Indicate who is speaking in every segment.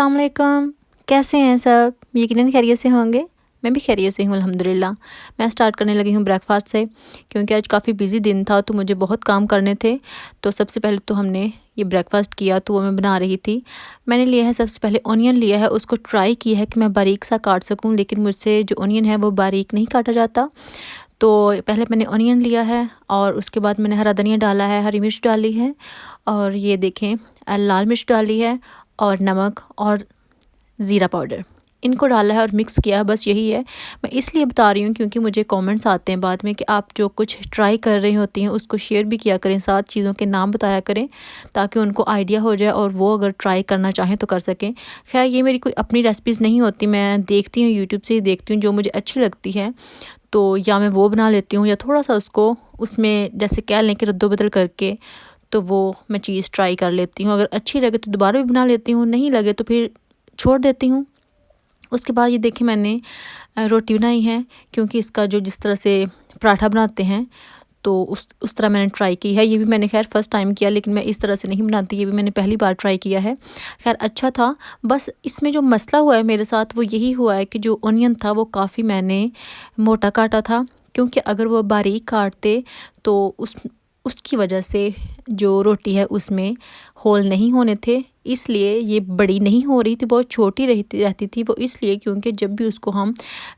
Speaker 1: अस्सलाम वालेकुम। कैसे हैं सब? यकीनन खैरियत से होंगे। मैं भी खैरियत से हूँ अल्हम्दुलिल्लाह। मैं स्टार्ट करने लगी हूँ ब्रेकफास्ट से, क्योंकि आज काफ़ी बिज़ी दिन था तो मुझे बहुत काम करने थे। तो सबसे पहले तो हमने ये ब्रेकफास्ट किया, तो वो मैं बना रही थी। मैंने लिया है सबसे पहले ऑनियन लिया है, उसको ट्राई किया है कि मैं बारीक सा काट सकूँ, लेकिन मुझसे जो ऑनियन है वो बारीक नहीं काटा जाता। तो पहले मैंने ऑनियन लिया है और उसके बाद मैंने हरा धनिया डाला है, हरी मिर्च डाली है, और ये देखें लाल मिर्च डाली है, और नमक और ज़ीरा पाउडर, इनको डाला है और मिक्स किया है। बस यही है। मैं इसलिए बता रही हूँ क्योंकि मुझे कमेंट्स आते हैं बाद में कि आप जो कुछ ट्राई कर रही होती हैं उसको शेयर भी किया करें, साथ चीज़ों के नाम बताया करें, ताकि उनको आइडिया हो जाए और वो अगर ट्राई करना चाहें तो कर सकें। खैर, ये मेरी कोई अपनी रेसिपीज़ नहीं होती, मैं देखती हूँ यूट्यूब से ही देखती हूँ, जो मुझे अच्छी लगती है तो या मैं वो बना लेती हूँ, या थोड़ा सा उसको उसमें जैसे कह लें कि रद्दो-बदल करके तो वो मैं चीज़ ट्राई कर लेती हूँ। अगर अच्छी लगे तो दोबारा भी बना लेती हूँ, नहीं लगे तो फिर छोड़ देती हूँ। उसके बाद ये देखिए मैंने रोटी बनाई है, क्योंकि इसका जो जिस तरह से पराठा बनाते हैं तो उस तरह मैंने ट्राई की है। ये भी मैंने खैर फ़र्स्ट टाइम किया, लेकिन मैं इस तरह से नहीं बनाती, ये भी मैंने पहली बार ट्राई किया है। खैर अच्छा था। बस इसमें जो मसला हुआ है मेरे साथ वो यही हुआ है कि जो ऑनियन था वो काफ़ी मैंने मोटा काटा था, क्योंकि अगर वो बारीक काटते तो उसकी वजह से जो रोटी है उसमें होल नहीं होने थे, इसलिए ये बड़ी नहीं हो रही थी, बहुत छोटी रहती थी वो, इसलिए क्योंकि जब भी उसको हम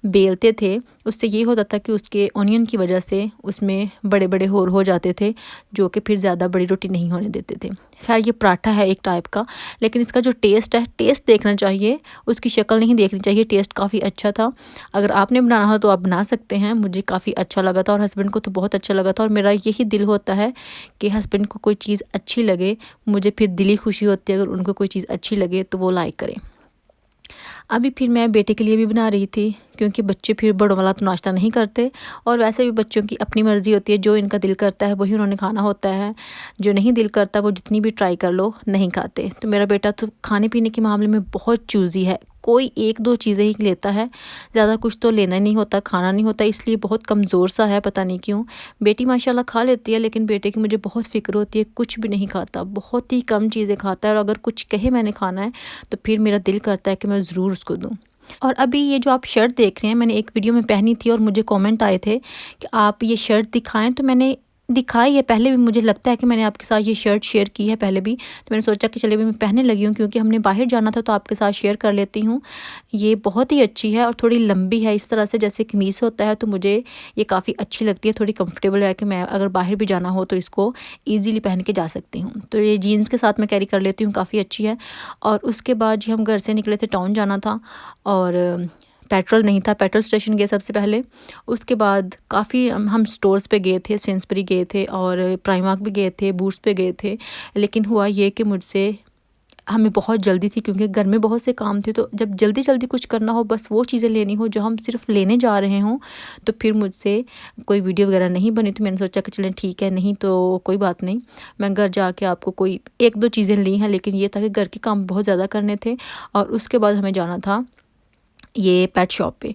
Speaker 1: बेलते थे उससे ये होता था कि उसके ऑनियन की वजह से उसमें बड़े बड़े होल हो जाते थे, जो कि फिर ज़्यादा बड़ी रोटी नहीं होने देते थे। खैर, ये पराठा है एक टाइप का, लेकिन इसका जो टेस्ट है, टेस्ट देखना चाहिए, उसकी शक्ल नहीं देखनी चाहिए। टेस्ट काफ़ी अच्छा था। अगर आपने बनाना हो तो आप बना सकते हैं। मुझे काफ़ी अच्छा लगा था और हस्बैंड को तो बहुत अच्छा लगा था, और मेरा यही दिल होता है कि हस्बैंड को कोई चीज़ अच्छी लगे, मुझे फिर दिली खुशी होती है अगर उनको कोई चीज़ अच्छी लगे तो वो लाइक करें। अभी फिर मैं बेटे के लिए भी बना रही थी, क्योंकि बच्चे फिर बड़ों वाला तो नाश्ता नहीं करते, और वैसे भी बच्चों की अपनी मर्ज़ी होती है, जो इनका दिल करता है वही उन्होंने खाना होता है, जो नहीं दिल करता वो जितनी भी ट्राई कर लो नहीं खाते। तो मेरा बेटा तो खाने पीने के मामले में बहुत चूज़ी है, कोई एक दो चीज़ें ही लेता है, ज़्यादा कुछ तो लेना नहीं होता, खाना नहीं होता, इसलिए बहुत कमज़ोर सा है, पता नहीं क्यों। बेटी माशाल्लाह खा लेती है, लेकिन बेटे की मुझे बहुत फ़िक्र होती है, कुछ भी नहीं खाता, बहुत ही कम चीज़ें खाता है, और अगर कुछ कहे मैंने खाना है तो फिर मेरा दिल करता है कि मैं ज़रूर उसको दूँ। और अभी ये जो आप शर्ट देख रहे हैं, मैंने एक वीडियो में पहनी थी और मुझे कमेंट आए थे कि आप ये शर्ट दिखाएं, तो मैंने दिखाई है पहले भी, मुझे लगता है कि मैंने आपके साथ ये शर्ट शेयर की है पहले भी, तो मैंने सोचा कि चलिए भी मैं पहनने लगी हूँ, क्योंकि हमने बाहर जाना था तो आपके साथ शेयर कर लेती हूँ। ये बहुत ही अच्छी है और थोड़ी लंबी है, इस तरह से जैसे कमीज़ होता है, तो मुझे ये काफ़ी अच्छी लगती है, थोड़ी कंफर्टेबल है कि मैं अगर बाहर भी जाना हो तो इसको ईज़िली पहन के जा सकती हूँ। तो ये जीन्स के साथ मैं कैरी कर लेती हूँ, काफ़ी अच्छी है। और उसके बाद जी हम घर से निकले थे, टाउन जाना था, और पेट्रोल नहीं था, पेट्रोल स्टेशन गए सबसे पहले। उसके बाद काफ़ी हम स्टोर्स पे गए थे, सेंसबरी गए थे और प्राइमार्क भी गए थे, बूट्स पे गए थे। लेकिन हुआ ये कि मुझसे हमें बहुत जल्दी थी, क्योंकि घर में बहुत से काम थे, तो जब जल्दी जल्दी कुछ करना हो, बस वो चीज़ें लेनी हो जो हम सिर्फ लेने जा रहे हों, तो फिर मुझसे कोई वीडियो वगैरह नहीं बनी। तो मैंने सोचा कि चलें ठीक है, नहीं तो कोई बात नहीं, मैं घर जाके आपको कोई एक दो चीज़ें ली हैं, लेकिन ये था कि घर के काम बहुत ज़्यादा करने थे। और उसके बाद हमें जाना था ये पेट शॉप पे।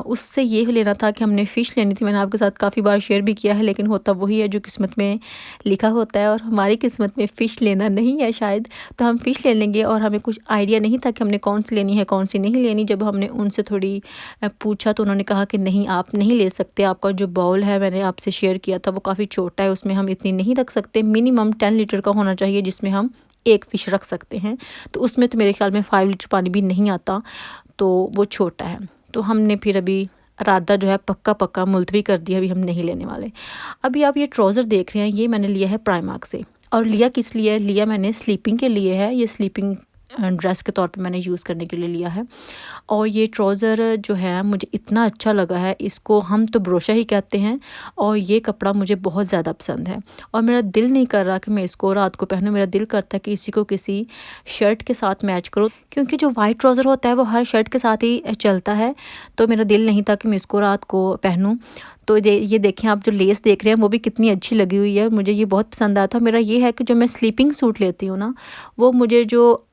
Speaker 1: उससे ये लेना था कि हमने फ़िश लेनी थी, मैंने आपके साथ काफ़ी बार शेयर भी किया है, लेकिन होता वही है जो किस्मत में लिखा होता है, और हमारी किस्मत में फ़िश लेना नहीं है शायद। तो हम फ़िश ले लेंगे, और हमें कुछ आइडिया नहीं था कि हमने कौन सी लेनी है, कौन सी नहीं लेनी। जब हमने उनसे थोड़ी पूछा तो उन्होंने कहा कि नहीं, आप नहीं ले सकते, आपका जो बाउल है मैंने आपसे शेयर किया था वो काफ़ी छोटा है, उसमें हम इतनी नहीं रख सकते, मिनिमम 10 लीटर का होना चाहिए जिसमें हम एक फ़िश रख सकते हैं। तो उसमें तो मेरे ख्याल में 5 लीटर पानी भी नहीं आता, तो वो छोटा है। तो हमने फिर अभी इरादा जो है पक्का मुलतवी कर दिया, अभी हम नहीं लेने वाले। अभी आप ये ट्राउज़र देख रहे हैं, ये मैंने लिया है प्राइमार्क से। और लिया किस लिए है? लिया मैंने स्लीपिंग के लिए है, ये स्लीपिंग ड्रेस के तौर पे मैंने यूज़ करने के लिए लिया है। और ये ट्राउज़र जो है मुझे इतना अच्छा लगा है, इसको हम तो ब्रोशा ही कहते हैं, और ये कपड़ा मुझे बहुत ज़्यादा पसंद है, और मेरा दिल नहीं कर रहा कि मैं इसको रात को पहनूं, मेरा दिल करता है कि इसी को किसी शर्ट के साथ मैच करो, क्योंकि जो वाइट ट्राउज़र होता है वो हर शर्ट के साथ ही चलता है। तो मेरा दिल नहीं था कि मैं इसको रात को पहनूं। तो ये देखें आप, जो लेस देख रहे हैं वो भी कितनी अच्छी लगी हुई है, मुझे ये बहुत पसंद आया था। मेरा ये है कि जो मैं स्लीपिंग सूट लेती हूँ ना, वो मुझे जो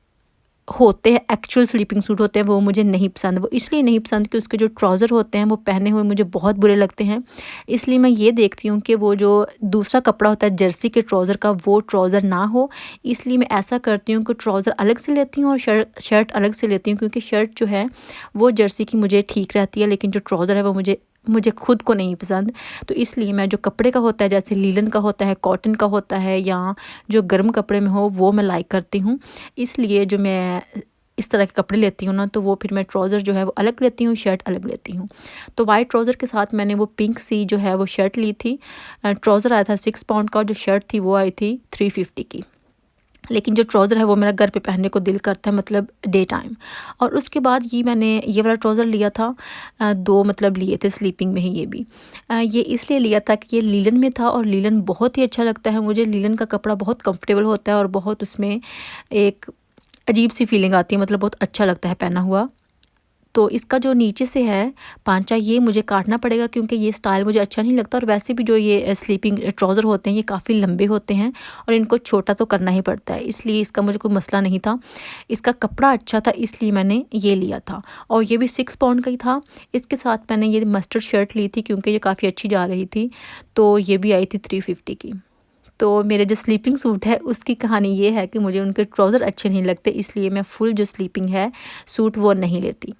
Speaker 1: होते हैं, एक्चुअल स्लीपिंग सूट होते हैं, वो मुझे नहीं पसंद। वो इसलिए नहीं पसंद कि उसके जो ट्राउज़र होते हैं वो पहने हुए मुझे बहुत बुरे लगते हैं। इसलिए मैं ये देखती हूँ कि वो जो दूसरा कपड़ा होता है जर्सी के ट्राउज़र का, वो ट्राउज़र ना हो। इसलिए मैं ऐसा करती हूँ कि ट्राउज़र अलग से लेती हूँ और शर्ट अलग से लेती हूँ, क्योंकि शर्ट जो है वो जर्सी की मुझे ठीक रहती है, लेकिन जो ट्राउज़र है वो मुझे खुद को नहीं पसंद। तो इसलिए मैं जो कपड़े का होता है, जैसे लीलन का होता है, कॉटन का होता है, या जो गर्म कपड़े में हो, वो मैं लाइक करती हूँ। इसलिए जो मैं इस तरह के कपड़े लेती हूँ ना, तो वो फिर मैं ट्राउज़र जो है वो अलग लेती हूँ, शर्ट अलग लेती हूँ। तो वाइट ट्राउज़र के साथ मैंने वो पिंक सी जो है वो शर्ट ली थी। ट्राउज़र आया था 6 पाउंड का, और जो शर्ट थी वो आई थी 350 की। लेकिन जो ट्राउज़र है वो मेरा घर पे पहनने को दिल करता है, मतलब डे टाइम। और उसके बाद मैंने ये वाला ट्राउज़र लिया था, 2 मतलब लिए थे स्लीपिंग में ही ये भी। ये इसलिए लिया था कि ये लीलन में था, और लीलन बहुत ही अच्छा लगता है मुझे। लीलन का कपड़ा बहुत कंफर्टेबल होता है और बहुत उसमें एक अजीब सी फीलिंग आती है, मतलब बहुत अच्छा लगता है पहना हुआ। तो इसका जो नीचे से है पांचा, ये मुझे काटना पड़ेगा, क्योंकि ये स्टाइल मुझे अच्छा नहीं लगता। और वैसे भी जो ये स्लीपिंग ट्राउज़र होते हैं ये काफ़ी लंबे होते हैं, और इनको छोटा तो करना ही पड़ता है, इसलिए इसका मुझे कोई मसला नहीं था। इसका कपड़ा अच्छा था, इसलिए मैंने ये लिया था, और ये भी 6 पाउंड का ही था। इसके साथ मैंने ये मस्टर्ड शर्ट ली थी, क्योंकि ये काफ़ी अच्छी जा रही थी, तो ये भी आई थी 350 की। तो मेरे जो स्लीपिंग सूट है उसकी कहानी ये है कि मुझे उनके ट्राउज़र अच्छे नहीं लगते, इसलिए मैं फुल जो स्लीपिंग है सूट वो नहीं लेती।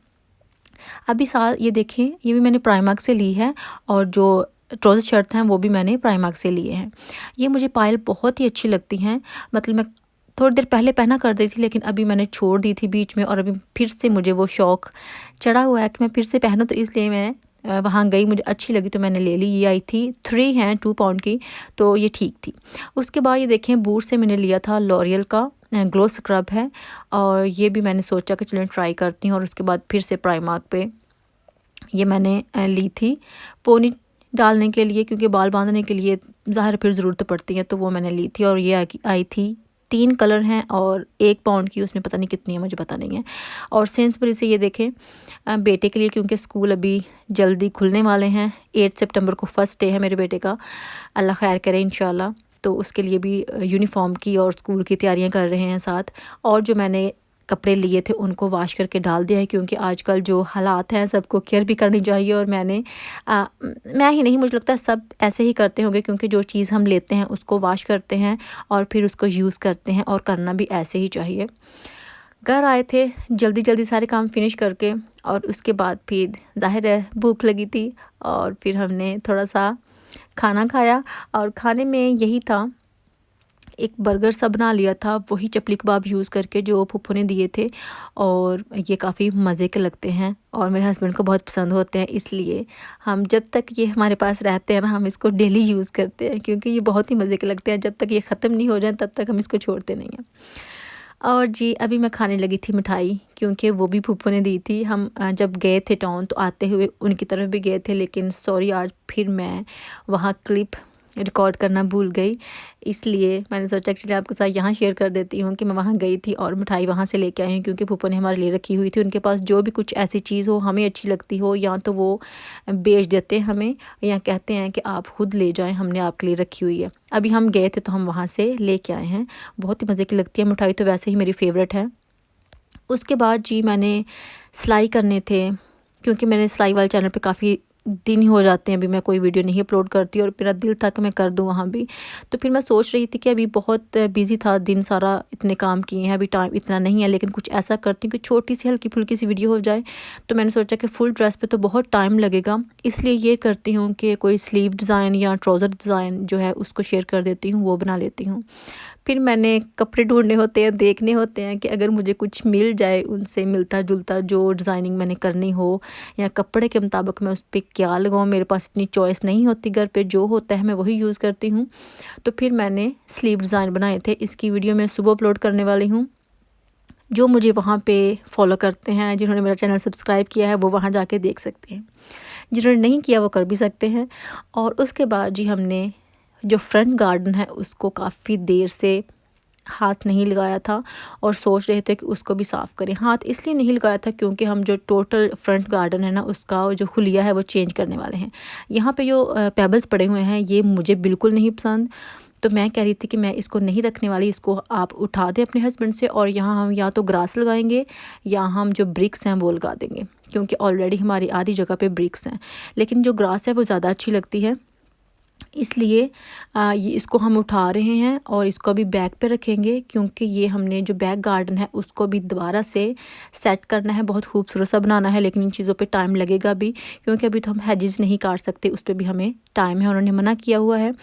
Speaker 1: अभी साथ ये देखें, ये भी मैंने प्राइमार्क से ली है, और जो ट्राउज़र शर्ट हैं वो भी मैंने प्राइमार्क से लिए हैं। ये मुझे पायल बहुत ही अच्छी लगती हैं, मतलब मैं थोड़ी देर पहले पहना कर दी थी, लेकिन अभी मैंने छोड़ दी थी बीच में, और अभी फिर से मुझे वो शौक़ चढ़ा हुआ है कि मैं फिर से पहनूँ, तो इसलिए मैं वहाँ गई, मुझे अच्छी लगी तो मैंने ले ली। ये आई थी 3 हैं 2 पाउंड की, तो ये ठीक थी। उसके बाद ये देखें, बूट से मैंने लिया था लॉरियल का ग्लो स्क्रब है, और ये भी मैंने सोचा कि चलें ट्राई करती हूँ। और उसके बाद फिर से प्राइमार्क पे ये मैंने ली थी पोनी डालने के लिए, क्योंकि बाल बांधने के लिए ज़ाहिर फिर ज़रूरत पड़ती है, तो वो मैंने ली थी। और ये आई थी 3 कलर हैं, और 1 पाउंड की, उसमें पता नहीं कितनी है, मुझे पता नहीं है। और सेंसबरी से ये देखें बेटे के लिए, क्योंकि स्कूल अभी जल्दी खुलने वाले हैं। 8 सितंबर को फर्स्ट डे है मेरे बेटे का, अल्लाह खैर करे इंशाल्लाह। तो उसके लिए भी यूनिफॉर्म की और स्कूल की तैयारियां कर रहे हैं साथ। और जो मैंने कपड़े लिए थे उनको वॉश करके डाल दिया है, क्योंकि आजकल जो हालात हैं सबको केयर भी करनी चाहिए। और मैं ही नहीं, मुझे लगता है सब ऐसे ही करते होंगे, क्योंकि जो चीज़ हम लेते हैं उसको वॉश करते हैं और फिर उसको यूज़ करते हैं, और करना भी ऐसे ही चाहिए। घर आए थे जल्दी जल्दी सारे काम फिनिश करके, और उसके बाद फिर ज़ाहिर है भूख लगी थी, और फिर हमने थोड़ा सा खाना खाया। और खाने में यही था, एक बर्गर सा बना लिया था, वही चपली कबाब यूज़ करके जो फूफो ने दिए थे, और ये काफ़ी मज़े के लगते हैं और मेरे हस्बैंड को बहुत पसंद होते हैं। इसलिए हम जब तक ये हमारे पास रहते हैं ना, हम इसको डेली यूज़ करते हैं, क्योंकि ये बहुत ही मज़े के लगते हैं। जब तक ये ख़त्म नहीं हो जाए तब तक हम इसको छोड़ते नहीं हैं। और जी अभी मैं खाने लगी थी मिठाई, क्योंकि वो भी फूफो ने दी थी। हम जब गए थे टाउन तो आते हुए उनकी तरफ भी गए थे, लेकिन सॉरी आज फिर मैं वहाँ क्लिप रिकॉर्ड करना भूल गई, इसलिए मैंने सोचा एक्चुअली आपके साथ यहाँ शेयर कर देती हूँ कि मैं वहाँ गई थी और मिठाई वहाँ से लेके आई हूँ, क्योंकि फूफो ने हमारे लिए रखी हुई थी। उनके पास जो भी कुछ ऐसी चीज़ हो हमें अच्छी लगती हो, या तो वो बेच देते हैं हमें, या कहते हैं कि आप खुद ले जाएं, हमने आपके लिए रखी हुई है। अभी हम गए थे तो हम वहाँ से लेके आए हैं। बहुत ही मज़े की लगती है मिठाई, तो वैसे ही मेरी फेवरेट है। उसके बाद जी मैंने सिलाई करने थे, क्योंकि मैंने सिलाई वाले चैनल पे काफ़ी दिन ही हो जाते हैं अभी मैं कोई वीडियो नहीं अपलोड करती, और मेरा दिल था कि मैं कर दूं वहाँ भी। तो फिर मैं सोच रही थी कि अभी बहुत बिज़ी था दिन सारा, इतने काम किए हैं, अभी टाइम इतना नहीं है, लेकिन कुछ ऐसा करती हूँ कि छोटी सी हल्की फुल्की सी वीडियो हो जाए। तो मैंने सोचा कि फुल ड्रेस पे तो बहुत टाइम लगेगा, इसलिए ये करती हूँ कि कोई स्लीव डिज़ाइन या ट्राउज़र डिज़ाइन जो है उसको शेयर कर देती हूँ, वो बना लेती हूँ। फिर मैंने कपड़े ढूंढने होते हैं, देखने होते हैं कि अगर मुझे कुछ मिल जाए उनसे मिलता जुलता, जो डिज़ाइनिंग मैंने करनी हो या कपड़े के मुताबिक मैं उस पर क्या लगाऊँ। मेरे पास इतनी चॉइस नहीं होती घर पे, जो होता है मैं वही यूज़ करती हूँ। तो फिर मैंने स्लीव डिज़ाइन बनाए थे, इसकी वीडियो मैं सुबह अपलोड करने वाली हूँ। जो मुझे वहाँ पे फॉलो करते हैं, जिन्होंने मेरा चैनल सब्सक्राइब किया है, वो वहाँ जाके देख सकते हैं। जिन्होंने नहीं किया वो कर भी सकते हैं। और उसके बाद जी हमने जो फ्रंट गार्डन है उसको काफ़ी देर से हाथ नहीं लगाया था, और सोच रहे थे कि उसको भी साफ़ करें। हाथ इसलिए नहीं लगाया था क्योंकि हम जो टोटल फ्रंट गार्डन है ना, उसका जो हुलिया है वो चेंज करने वाले हैं। यहाँ पे जो पेबल्स पड़े हुए हैं ये मुझे बिल्कुल नहीं पसंद, तो मैं कह रही थी कि मैं इसको नहीं रखने वाली, इसको आप उठा दें अपने हस्बैंड से और यहाँ हम या तो ग्रास लगाएंगे या हम जो ब्रिक्स हैं वो लगा देंगे, क्योंकि ऑलरेडी हमारी आधी जगह पे ब्रिक्स हैं। लेकिन जो ग्रास है वो ज़्यादा अच्छी लगती है, इसलिए ये इसको हम उठा रहे हैं और इसको भी बैक पे रखेंगे, क्योंकि ये हमने जो बैक गार्डन है उसको भी दोबारा से सेट करना है, बहुत खूबसूरत सा बनाना है। लेकिन इन चीज़ों पे टाइम लगेगा भी, क्योंकि अभी तो हम हेजेस नहीं काट सकते, उस पर भी हमें टाइम है, उन्होंने मना किया हुआ है।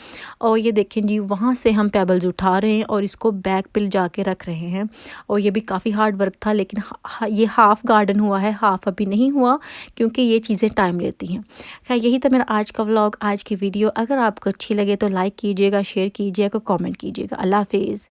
Speaker 1: और ये देखें जी, वहाँ से हम पेबल्स उठा रहे हैं और इसको बैक पे जा के रख रहे हैं। और ये भी काफ़ी हार्ड वर्क था, लेकिन ये हाफ़ गार्डन हुआ है, हाफ़ अभी नहीं हुआ, क्योंकि ये चीज़ें टाइम लेती हैं। खैर यही था मेरा आज का व्लॉग, आज की वीडियो। अगर आपको अच्छी लगे तो लाइक कीजिएगा, शेयर कीजिएगा, कमेंट कीजिएगा। अल्लाह हाफिज़।